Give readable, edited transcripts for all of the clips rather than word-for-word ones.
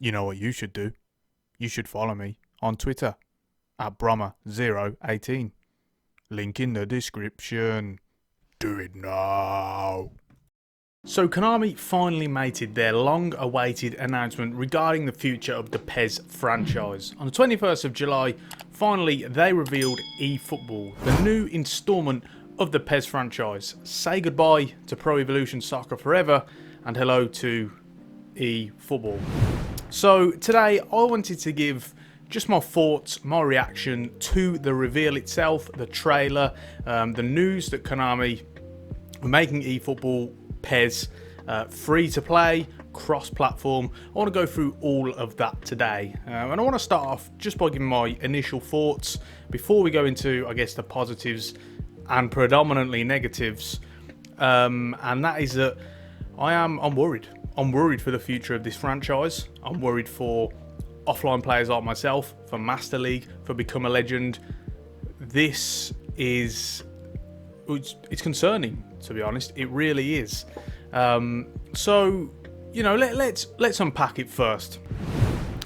You know what you should do? You should follow me on Twitter at Brommer018. Link in the description. Do it now. So Konami finally mated their long-awaited announcement regarding the future of the PES franchise. On the 21st of July, finally they revealed eFootball, the new instalment of the PES franchise. Say goodbye to Pro Evolution Soccer forever and hello to eFootball. So today I wanted to give just my thoughts, my reaction to the reveal itself, the trailer, the news that Konami were making eFootball PES free to play, cross-platform. I want to go through all of that today, and I want to start off just by giving my initial thoughts before we go into, I guess, the positives and predominantly negatives, and that is that I'm worried. I'm worried for the future of this franchise. I'm worried for offline players like myself, for Master League, for Become a Legend. This is, it's concerning, to be honest. It really is. So, you know, let's unpack it first,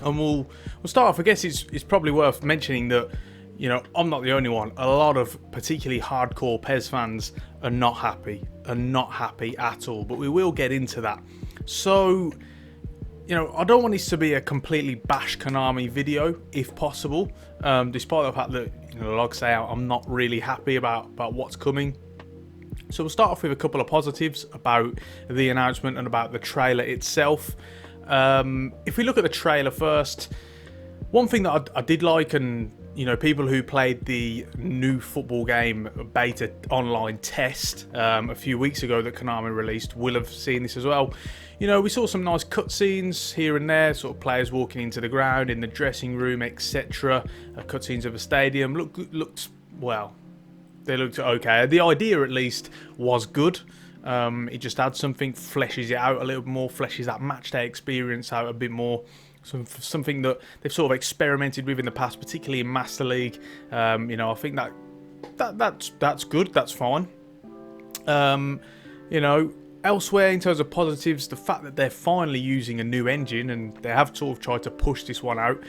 and we'll start off. I guess it's probably worth mentioning that, you know, I'm not the only one. A lot of particularly hardcore PES fans are not happy at all. But we will get into that. So, you know, I don't want this to be a completely bash Konami video, if possible, despite the fact that, you know, like I say, I'm not really happy about what's coming. So we'll start off with a couple of positives about the announcement and about the trailer itself. If we look at the trailer first, one thing that I did like, and, you know, people who played the new football game beta online test a few weeks ago that Konami released will have seen this as well. You know, we saw some nice cutscenes here and there, sort of players walking into the ground, in the dressing room, etc. Cutscenes of a stadium. Looked well. They looked okay. The idea, at least, was good. It just adds something, fleshes it out a little more, fleshes that matchday experience out a bit more. Something that they've sort of experimented with in the past, particularly in Master League. You know, I think that's good. That's fine. You know, elsewhere in terms of positives, the fact that they're finally using a new engine, and they have sort of tried to push this one out.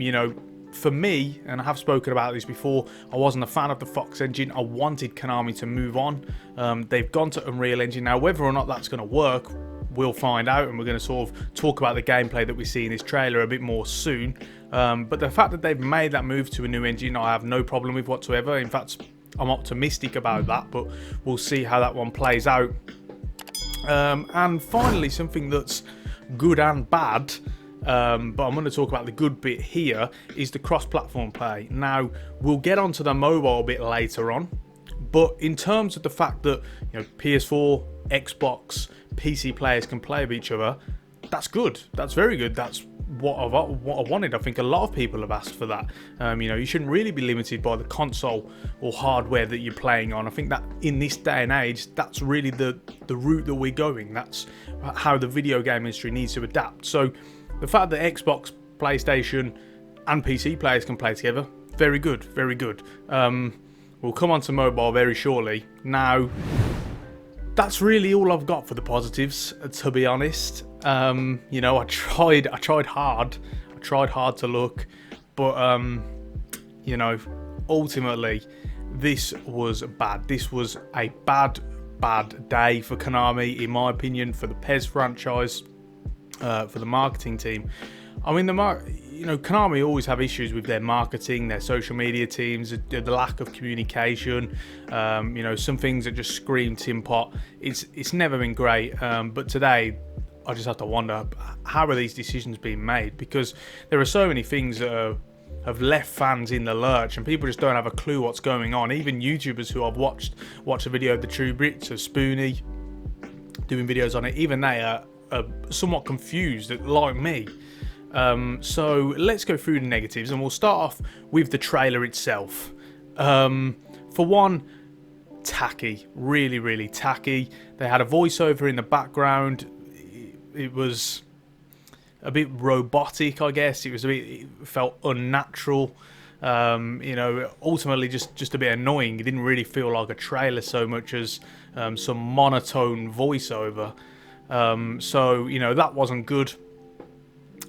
You know, for me, and I have spoken about this before, I wasn't a fan of the Fox engine. I wanted Konami to move on. They've gone to Unreal Engine now. Whether or not that's going to work, we'll find out, and we're going to sort of talk about the gameplay that we see in this trailer a bit more soon. But the fact that they've made that move to a new engine, I have no problem with whatsoever. In fact, I'm optimistic about that, but we'll see how that one plays out. And finally, something that's good and bad, but I'm going to talk about the good bit here, is the cross-platform play. Now, we'll get onto the mobile bit later on, but in terms of the fact that, you know, PS4, Xbox, PC players can play with each other, that's good. That's very good. That's what I wanted. I think a lot of people have asked for that. You know, you shouldn't really be limited by the console or hardware that you're playing on. I think that in this day and age, that's really the route that we're going. That's how the video game industry needs to adapt. So the fact that Xbox, PlayStation and PC players can play together, very good, very good. We'll come on to mobile very shortly. Now, that's really all I've got for the positives, to be honest. You know, I tried hard to look, but you know, ultimately, this was bad. This was a bad day for Konami, in my opinion, for the PES franchise, for the marketing team. I mean, you know, Konami always have issues with their marketing, their social media teams, the lack of communication. You know, some things that just scream tin pot. It's never been great. But today, I just have to wonder, how are these decisions being made? Because there are so many things that have left fans in the lurch, and people just don't have a clue what's going on. Even YouTubers who I've watched a video of the True Brits, of Spoonie, doing videos on it, even they are somewhat confused, like me. So let's go through the negatives, and we'll start off with the trailer itself. For one, tacky, really tacky. They had a voiceover in the background. It was a bit robotic, I guess. It felt unnatural. You know, ultimately just a bit annoying. It didn't really feel like a trailer so much as some monotone voiceover. So, you know, that wasn't good.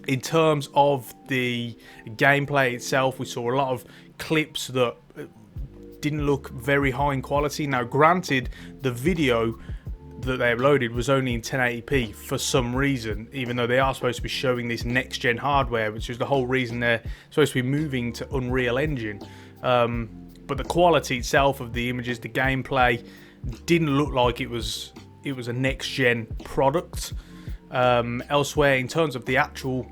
In terms of the gameplay itself, we saw a lot of clips that didn't look very high in quality. Now, granted, the video that they uploaded was only in 1080p for some reason, even though they are supposed to be showing this next-gen hardware, which is the whole reason they're supposed to be moving to Unreal Engine. But the quality itself of the images, the gameplay, didn't look like it was a next-gen product. Elsewhere, in terms of the actual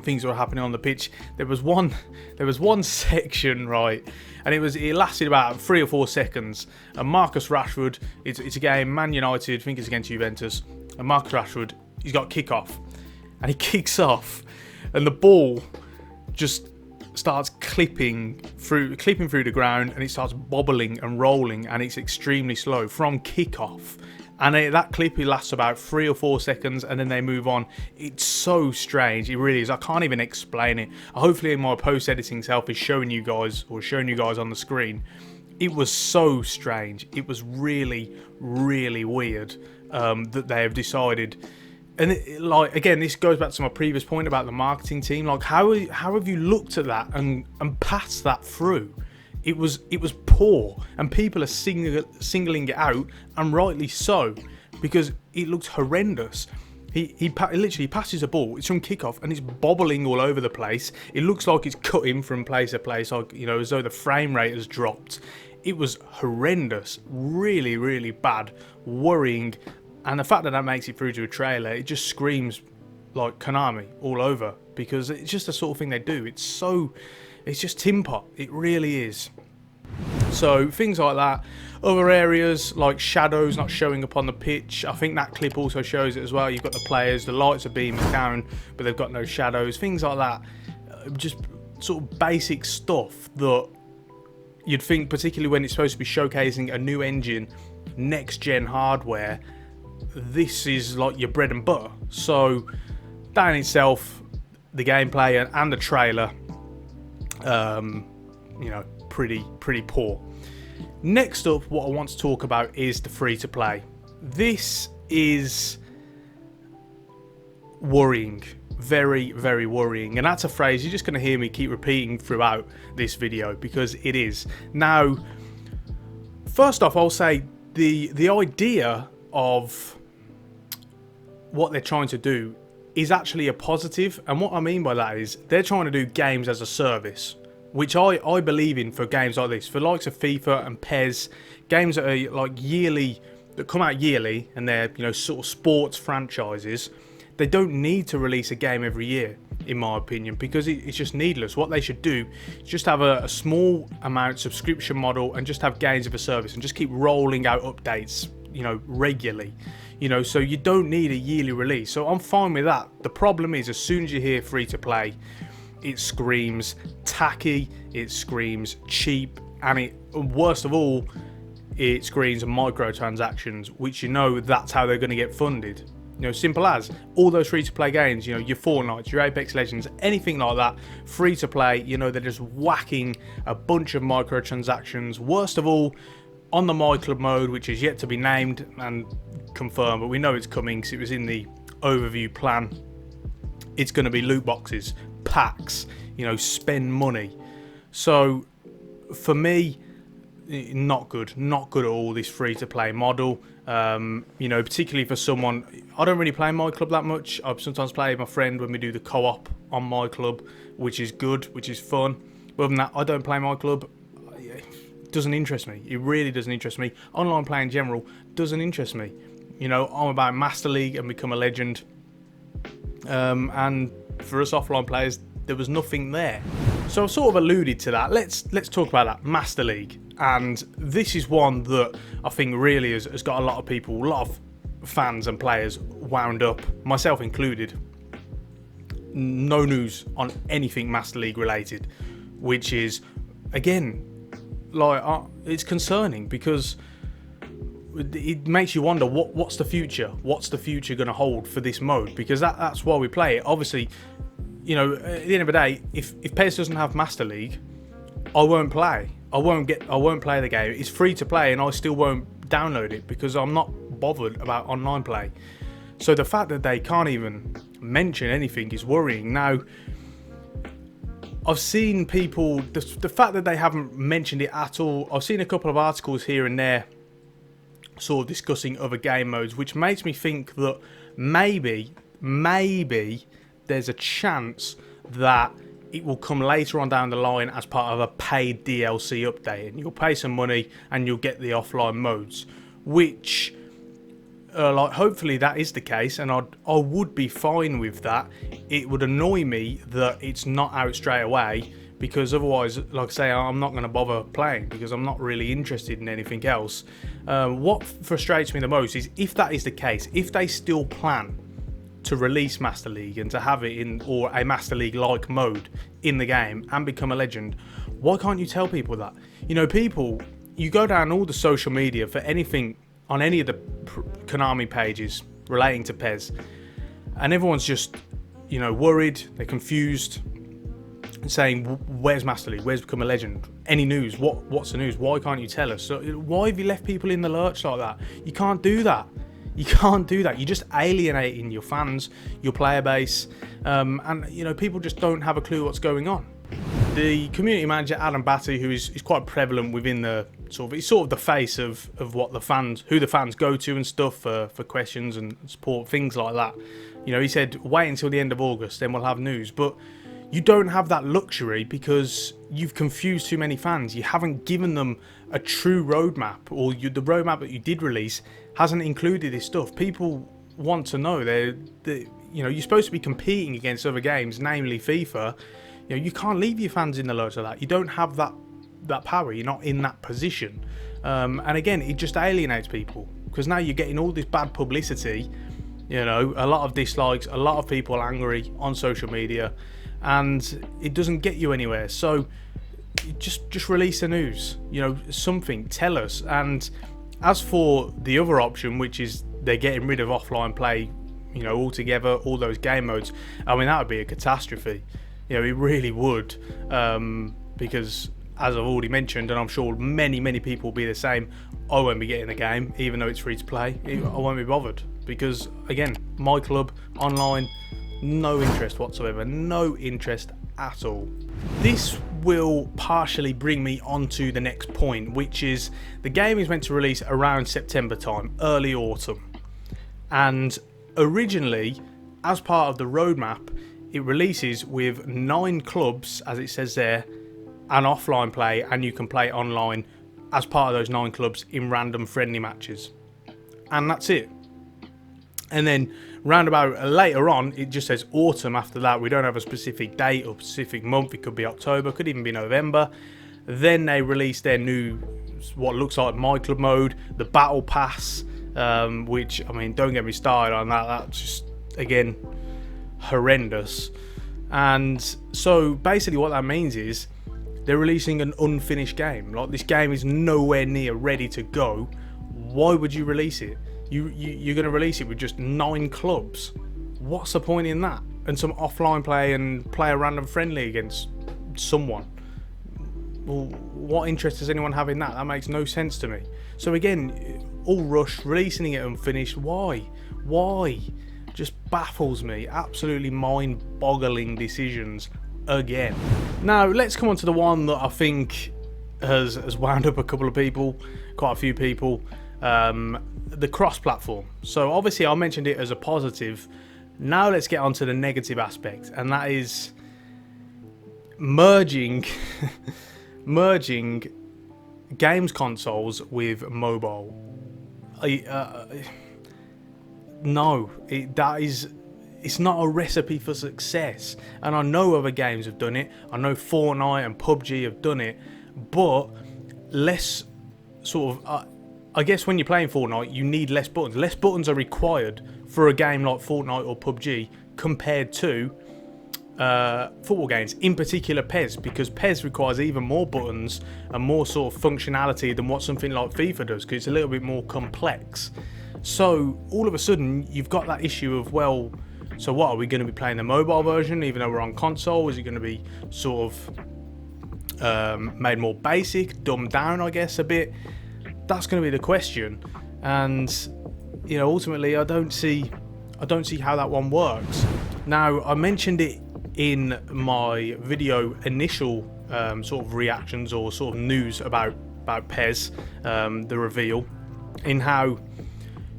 things that were happening on the pitch, there was one section, right, and it lasted about 3 or 4 seconds, and Marcus Rashford, it's a game, Man United, I think it's against Juventus, and Marcus Rashford, he's got kick-off, and he kicks off, and the ball just starts clipping through the ground, and it starts bobbling and rolling, and it's extremely slow from kick-off. And that clip, it lasts about 3 or 4 seconds, and then they move on. It's so strange. It really is. I can't even explain it. Hopefully my post-editing self is showing you guys on the screen. It was so strange. It was really, really weird that they have decided. And like, again, this goes back to my previous point about the marketing team. Like, how have you looked at that and passed that through? It was poor, and people are singling it out, and rightly so, because it looks horrendous. He literally passes a ball, it's from kickoff, and it's bobbling all over the place. It looks like it's cutting from place to place, like, you know, as though the frame rate has dropped. It was horrendous, really, really bad, worrying, and the fact that makes it through to a trailer, it just screams like Konami all over, because it's just the sort of thing they do. It's just tin pot. It really is. So things like that. Other areas like shadows not showing up on the pitch. I think that clip also shows it as well. You've got the players, the lights are beaming down, but they've got no shadows. Things like that. Just sort of basic stuff that you'd think, particularly when it's supposed to be showcasing a new engine, next-gen hardware, this is like your bread and butter. So that in itself, the gameplay and the trailer, you know, pretty poor. Next up, what I want to talk about is the free-to-play. This is worrying, very, very worrying, and that's a phrase you're just going to hear me keep repeating throughout this video, because it is. Now, first off, I'll say the idea of what they're trying to do is actually a positive, and what I mean by that is they're trying to do games as a service, which I believe in for games like this, for likes of FIFA and PES, games that are like that come out yearly, and they're, you know, sort of sports franchises. They don't need to release a game every year, in my opinion, because it's just needless. What they should do is just have a small amount subscription model, and just have games of a service, and just keep rolling out updates, you know, regularly. You know, so you don't need a yearly release. So I'm fine with that. The problem is, as soon as you hear free to play, it screams tacky, it screams cheap, and worst of all, it screams microtransactions, which, you know, that's how they're going to get funded. You know, simple as. All those free-to-play games, you know, your Fortnite, your Apex Legends, anything like that, free-to-play, you know, they're just whacking a bunch of microtransactions. Worst of all, on the My Club mode, which is yet to be named and confirmed, but we know it's coming because it was in the overview plan. It's going to be loot boxes, packs, you know, spend money. So for me, not good at all, this free-to-play model. You know, particularly for someone, I don't really play My Club that much. I sometimes play with my friend when we do the co-op on My Club, which is good, which is fun. But other than that, I don't play My Club. It doesn't interest me. It really doesn't interest me. Online play in general doesn't interest me. You know, I'm about Master League and become a legend. And for us offline players, there was nothing there. So I've sort of alluded to that. Let's talk about that, Master League. And this is one that I think really has got a lot of people, a lot of fans and players wound up, myself included. No news on anything Master League related, which is, again, like, it's concerning, because it makes you wonder what's the future? What's the future going to hold for this mode? Because that's why we play it. Obviously, you know, at the end of the day, if PES doesn't have Master League, I won't play. I won't play the game. It's free to play, and I still won't download it because I'm not bothered about online play. So the fact that they can't even mention anything is worrying. Now, I've seen people, the fact that they haven't mentioned it at all, I've seen a couple of articles here and there sort of discussing other game modes, which makes me think that maybe there's a chance that it will come later on down the line as part of a paid DLC update, and you'll pay some money and you'll get the offline modes, which like hopefully that is the case, and I would be fine with that. It would annoy me that it's not out straight away, because otherwise, like I say, I'm not going to bother playing because I'm not really interested in anything else. What frustrates me the most is if that is the case, if they still plan to release Master League and to have it in, or a Master League like mode in the game and become a legend, why can't you tell people that? You know, people, you go down all the social media for anything on any of the Konami pages relating to PES, and everyone's just, you know, worried, they're confused, saying, where's Master League, where's Become a Legend, any news, what's the news, why can't you tell us? So why have you left people in the lurch like that? You can't do that. You can't do that. You're just alienating your fans, your player base, and you know, people just don't have a clue what's going on. The community manager Adam Batty, who is quite prevalent within the he's sort of the face of what the fans, who the fans go to and stuff for questions and support, things like that. You know, he said wait until the end of August, then we'll have news. But you don't have that luxury because you've confused too many fans. You haven't given them a true roadmap, or the roadmap that you did release hasn't included this stuff. People want to know. You know, you're supposed to be competing against other games, namely FIFA. You know, you can't leave your fans in the lurch like that. You don't have that power. You're not in that position. And again, it just alienates people because now you're getting all this bad publicity. You know, a lot of dislikes, a lot of people angry on social media, and it doesn't get you anywhere. So just release the news. You know, something. Tell us. And as for the other option, which is they're getting rid of offline play, you know, altogether, all those game modes, I mean, that would be a catastrophe. You know, it really would, because as I've already mentioned, and I'm sure many people will be the same, I won't be getting the game, even though it's free to play. I won't be bothered because, again, my club, online, no interest whatsoever, no interest at all. This will partially bring me on to the next point, which is the game is meant to release around September time, early autumn. And originally, as part of the roadmap, it releases with 9 clubs, as it says there, and offline play, and you can play online as part of those 9 clubs in random friendly matches. And that's it. And then roundabout later on, it just says autumn after that. We don't have a specific date or specific month. It could be October, could even be November. Then they release their new, what looks like My Club mode, the Battle Pass, which, I mean, don't get me started on that. That's just, again, horrendous. And so basically what that means is they're releasing an unfinished game. Like, this game is nowhere near ready to go. Why would you release it? You're going to release it with just 9 clubs. What's the point in that? And some offline play and play a random friendly against someone. Well, what interest does anyone have in that? That makes no sense to me. So again, all rushed, releasing it unfinished. Why? Just baffles me. Absolutely mind-boggling decisions again. Now let's come on to the one that I think has wound up a couple of people, quite a few people. The cross-platform. So obviously I mentioned it as a positive. Now let's get on to the negative aspect, and that is merging games consoles with mobile. No, it's not a recipe for success. And I know other games have done it. I know Fortnite and PUBG have done it, but less sort of. I guess when you're playing Fortnite, you need less buttons. Less buttons are required for a game like Fortnite or PUBG compared to football games, in particular PES, because PES requires even more buttons and more sort of functionality than what something like FIFA does, because it's a little bit more complex. So all of a sudden, you've got that issue of, well, so what, are we going to be playing the mobile version even though we're on console? Is it going to be sort of made more basic, dumbed down, I guess, a bit? That's going to be the question, and you know, ultimately, I don't see how that one works. Now, I mentioned it in my video initial sort of reactions or sort of news about PES, the reveal, in how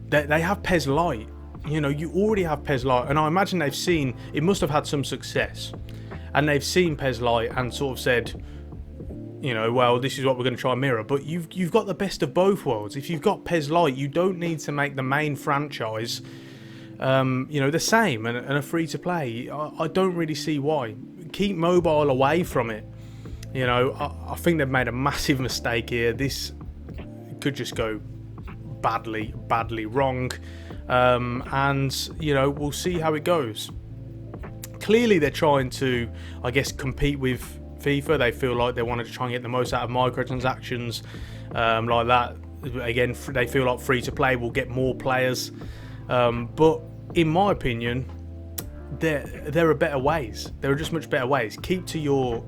they have PES Lite. You know, you already have PES Lite, and I imagine they've seen, it must have had some success, and they've seen PES Lite and sort of said, you know, well, this is what we're going to try and mirror. But you've got the best of both worlds. If you've got PES Lite, you don't need to make the main franchise, you know, the same and a free to play. I don't really see why. Keep mobile away from it. You know, I think they've made a massive mistake here. This could just go badly wrong. And, you know, we'll see how it goes. Clearly, they're trying to, I guess, compete with FIFA. They feel like they wanted to try and get the most out of microtransactions, like that. Again, they feel like free to play will get more players. But in my opinion, there are better ways. There are just much better ways. Keep to your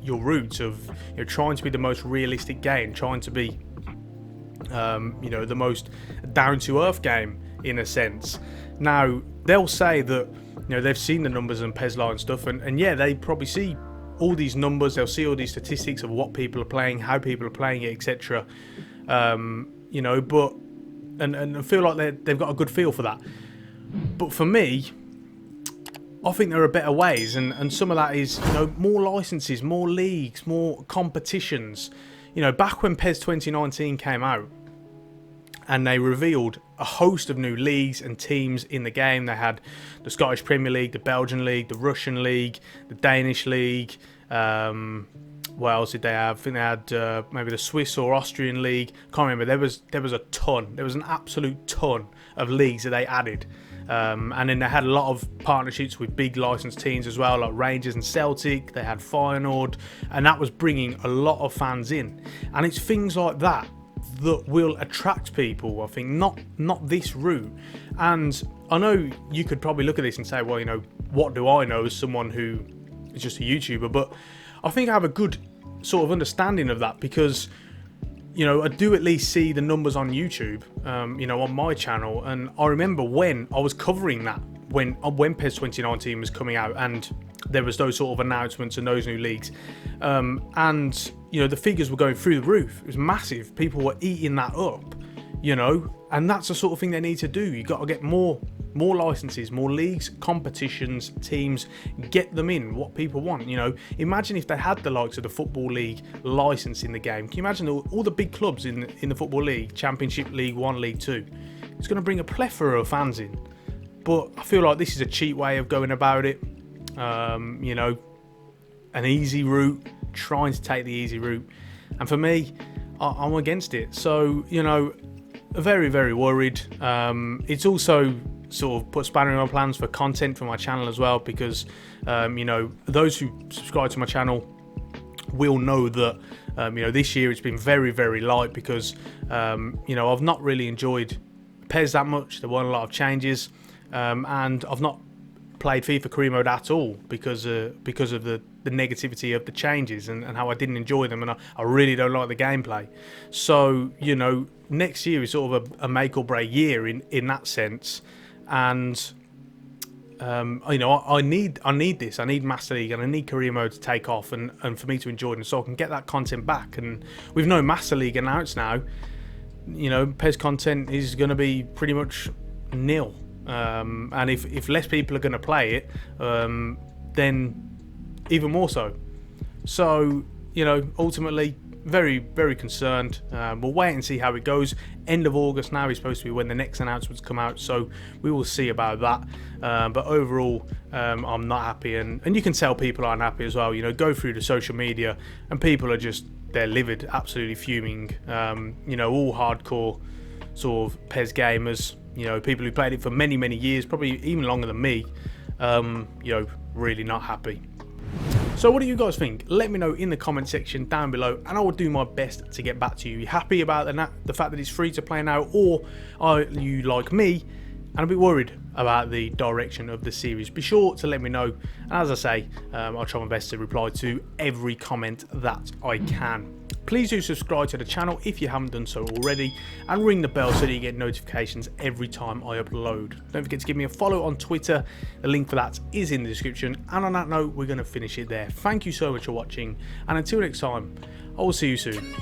roots of, you know, trying to be the most realistic game, trying to be, you know, the most down to earth game in a sense. Now, they'll say that, you know, they've seen the numbers and PES Lite and stuff, and yeah, they probably see all these numbers, they'll see all these statistics of what people are playing, how people are playing it, etc. You know, but and feel like they've got a good feel for that. But for me, I think there are better ways, and some of that is, you know, more licenses, more leagues, more competitions. You know, back when PES 2019 came out, and they revealed a host of new leagues and teams in the game. They had the Scottish Premier League, the Belgian League, the Russian League, the Danish League. What else did they have? I think they had maybe the Swiss or Austrian League. Can't remember. There was a ton. There was an absolute ton of leagues that they added. And then they had a lot of partnerships with big licensed teams as well, like Rangers and Celtic. They had Feyenoord, and that was bringing a lot of fans in. And it's things like that that will attract people, I think, not this route. And I know you could probably look at this and say, well, you know, what do I know as someone who is just a YouTuber? But I think I have a good sort of understanding of that, because, you know, I do at least see the numbers on YouTube, you know, on my channel. And I remember when I was covering that, when PES 2019 was coming out, and there was those sort of announcements and those new leagues, and, you know, the figures were going through the roof. It was massive. People were eating that up, you know, and that's the sort of thing they need to do. You got to get more licenses, more leagues, competitions, teams, get them in, what people want. You know, imagine if they had the likes of the Football League license in the game. Can you imagine all the big clubs in the Football League, Championship, League 1, League 2? It's going to bring a plethora of fans in. But I feel like this is a cheap way of going about it. You know, an easy route, trying to take the easy route. And for me, I'm against it. So, you know, very worried. It's also sort of put spanner in my plans for content for my channel as well, because, you know, those who subscribe to my channel will know that, you know, this year it's been very light, because, you know, I've not really enjoyed PES that much. There weren't a lot of changes, and I've not played FIFA career mode at all because of the negativity of the changes and how I didn't enjoy them, and I really don't like the gameplay. So, you know, next year is sort of a make or break year in that sense. And you know, I need this. I need Master League and I need career mode to take off and for me to enjoy it, so I can get that content back. And with no Master League announced now, you know, PES content is going to be pretty much nil. And if less people are going to play it, then even more so. So, you know, ultimately, very concerned. We'll wait and see how it goes. End of August now is supposed to be when the next announcements come out, so we will see about that. But overall, I'm not happy, and you can tell people aren't happy as well. You know, go through the social media and people are just, they're livid, absolutely fuming. You know, all hardcore sort of PES gamers, you know, people who played it for many years, probably even longer than me, you know, really not happy. So what do you guys think? Let me know in the comment section down below, and I will do my best to get back to you. Are you happy about the fact that it's free to play now, or are you like me and a bit worried about the direction of the series? Be sure to let me know, and as I say, I'll try my best to reply to every comment that I can. Please do subscribe to the channel if you haven't done so already, and ring the bell so that you get notifications every time I upload. Don't forget to give me a follow on Twitter. The link for that is in the description. And on that note, we're going to finish it there. Thank you so much for watching, and until next time, I will see you soon.